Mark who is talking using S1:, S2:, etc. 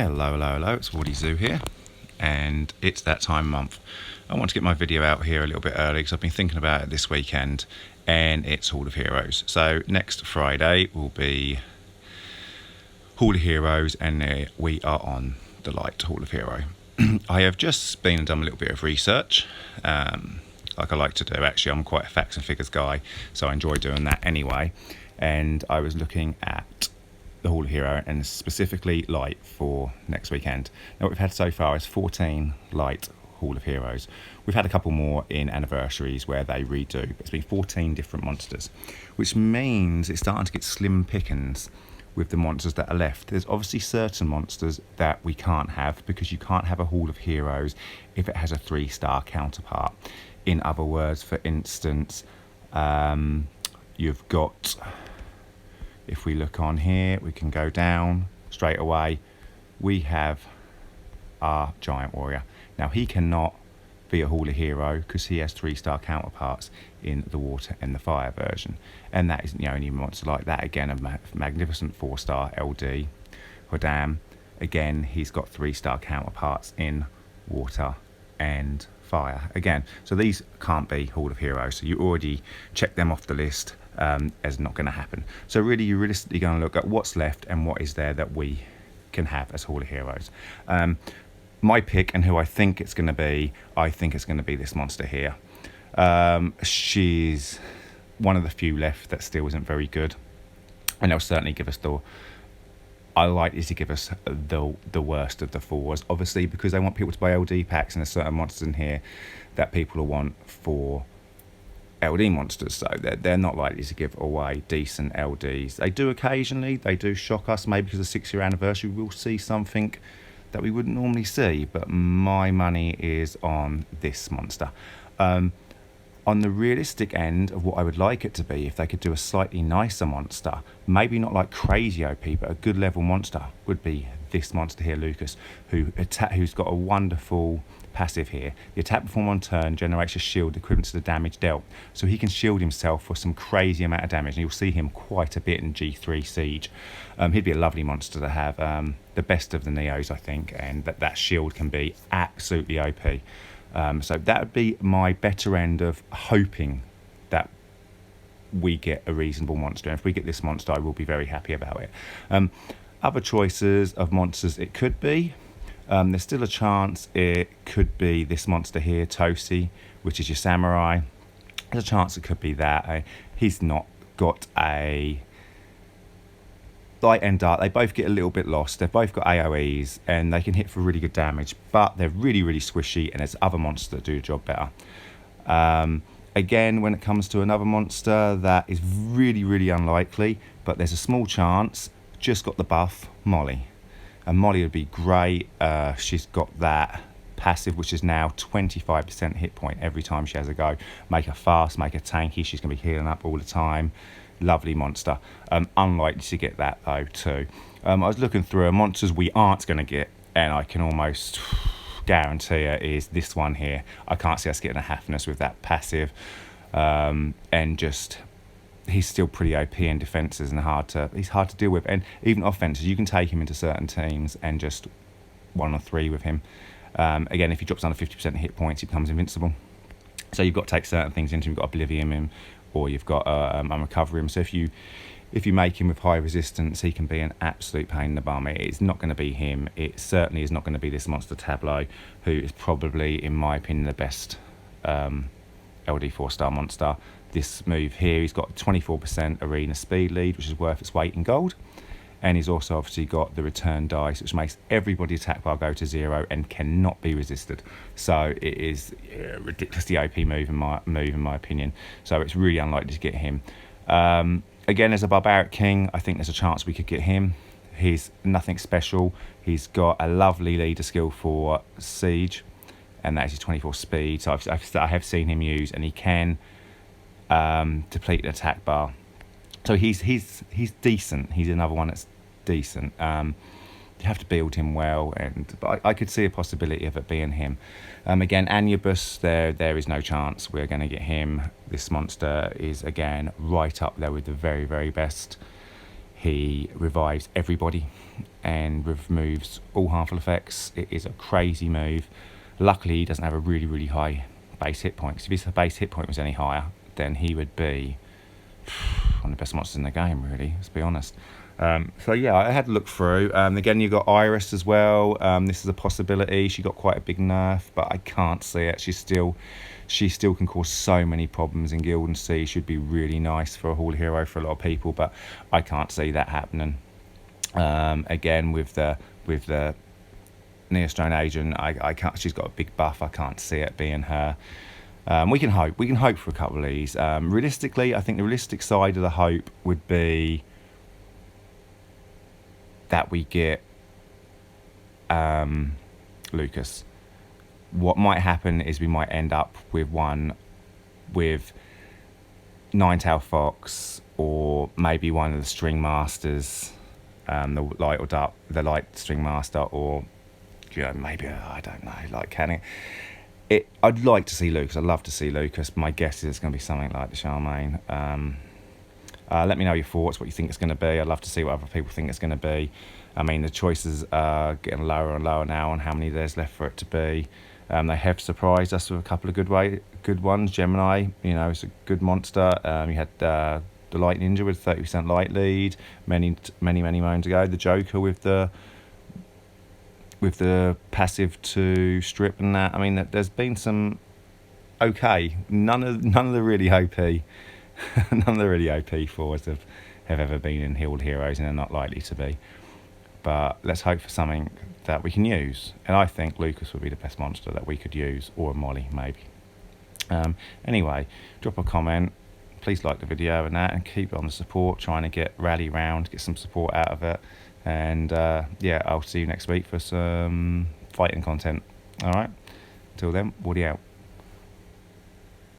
S1: Hello, it's Woody Zoo here, and it's that time of month. I want to get my video out here a little bit early because I've been thinking about it this weekend, and it's Hall of Heroes. So next Friday will be Hall of Heroes, and we are on the light Hall of Hero. I have just been and done a little bit of research, like I like to do. Actually, I'm quite a facts and figures guy, so I enjoy doing that anyway. And I was looking at the Hall of Hero, and specifically light for next weekend. Now, what we've had so far is 14 light Hall of Heroes. We've had a couple more in anniversaries where they redo, but it's been 14 different monsters, which means it's starting to get slim pickings with the monsters that are left. There's obviously certain monsters that we can't have, because you can't have a Hall of Heroes if it has a 3-star counterpart. In other words, for instance, you've got, if we look on here, we can go down straight away. We have our Giant Warrior. Now, he cannot be a Hall of Hero because he has 3-star counterparts in the water and the fire version. And that isn't the only monster like that. Again, a magnificent 4-star LD. Hodam, again, he's got 3-star counterparts in water and fire. Again, so these can't be Hall of Heroes. So you already check them off the list. As not going to happen. So really, you're realistically going to look at what's left and what is there that we can have as Hall of Heroes. My pick, and who I think it's going to be, I think it's going to be this monster here. She's one of the few left that still isn't very good, and they'll certainly give us I like is to give us the worst of the 4s, obviously, because they want people to buy LD packs, and there's certain monsters in here that people will want for LD monsters, so they're not likely to give away decent LDs. They do occasionally, they do shock us, maybe because of the 6-year anniversary we'll see something that we wouldn't normally see, but my money is on this monster. On the realistic end of what I would like it to be, if they could do a slightly nicer monster, maybe not like crazy OP, but a good level monster, would be this monster here, Lucas, who's got a wonderful passive here. The attack performed on turn generates a shield equivalent to the damage dealt, so he can shield himself for some crazy amount of damage, and you'll see him quite a bit in G3 Siege. He'd be a lovely monster to have, the best of the Neos, I think, and that shield can be absolutely OP. So that would be my better end of hoping that we get a reasonable monster, and if we get this monster, I will be very happy about it. Other choices of monsters it could be, there's still a chance it could be this monster here, Tosi, which is your samurai. There's a chance it could be that. He's not got a light and dark. They both get a little bit lost. They've both got AoEs, and they can hit for really good damage, but they're really, really squishy, and there's other monsters that do the job better. Again, when it comes to another monster that is really, really unlikely, but there's a small chance, just got the buff, Molly. And Molly would be great. She's got that passive, which is now 25% hit point every time she has a go. Make her fast, make her tanky. She's going to be healing up all the time. Lovely monster. Unlikely to get that, though, too. I was looking through monsters we aren't going to get, and I can almost guarantee it is this one here. I can't see us getting a Halfness with that passive. And just... he's still pretty OP in defences, and he's hard to deal with. And even offences, you can take him into certain teams and just 1 or 3 with him. Again, if he drops under 50% hit points, he becomes invincible. So you've got to take certain things into him. You've got to Oblivion him, or you've got Unrecover him. So if you make him with high resistance, he can be an absolute pain in the bum. It's not going to be him. It certainly is not going to be this monster Tableau, who is probably, in my opinion, the best LD 4-star monster. This move here, he's got 24% arena speed lead, which is worth its weight in gold, and he's also obviously got the return dice, which makes everybody attack bar go to 0 and cannot be resisted. So it is a ridiculously OP move in my opinion. So it's really unlikely to get him. Again, as a barbaric king, I think there's a chance we could get him. He's nothing special. He's got a lovely leader skill for siege, and that is his 24 speed. So I have seen him use, and he can deplete an attack bar. So he's decent. He's another one that's decent. You have to build him well, but I could see a possibility of it being him. Again, Anubus, there is no chance we're going to get him. This monster is, again, right up there with the very, very best. He revives everybody and removes all harmful effects. It is a crazy move. Luckily, he doesn't have a really, really high base hit point. 'Cause if his base hit point was any higher, then he would be one of the best monsters in the game, really, let's be honest. So yeah, I had to look through. Again, you've got Iris as well. This is a possibility. She got quite a big nerf, but I can't see it. She still can cause so many problems in Guild and Sea. Should be really nice for a Hall hero for a lot of people, but I can't see that happening. Again, with the Neostone Agent, I can't. She's got a big buff. I can't see it being her. We can hope for a couple of these. Realistically, I think the realistic side of the hope would be that we get Lucas. What might happen is we might end up with one with Ninetail Fox, or maybe one of the String Masters, the light String Master, or maybe I don't know, like Canning. I'd like to see Lucas. I'd love to see Lucas. My guess is it's going to be something like the Charmaine. Let me know your thoughts, what you think it's going to be. I'd love to see what other people think it's going to be. I mean, the choices are getting lower and lower now on how many there's left for it to be. They have surprised us with a couple of good ones. Gemini, it's a good monster. You had the Light Ninja with 30% light lead many moons ago. The Joker with the passive to strip and that. I mean, there's been some okay. None of the really OP. None of the really OP fours have ever been in Healed Heroes, and they're not likely to be. But let's hope for something that we can use. And I think Lucas would be the best monster that we could use, or a Molly, maybe. Anyway, drop a comment. Please like the video and that, and keep it on the support, trying to rally round, get some support out of it. And yeah, I'll see you next week for some fighting content. All right? Until then, Woody out.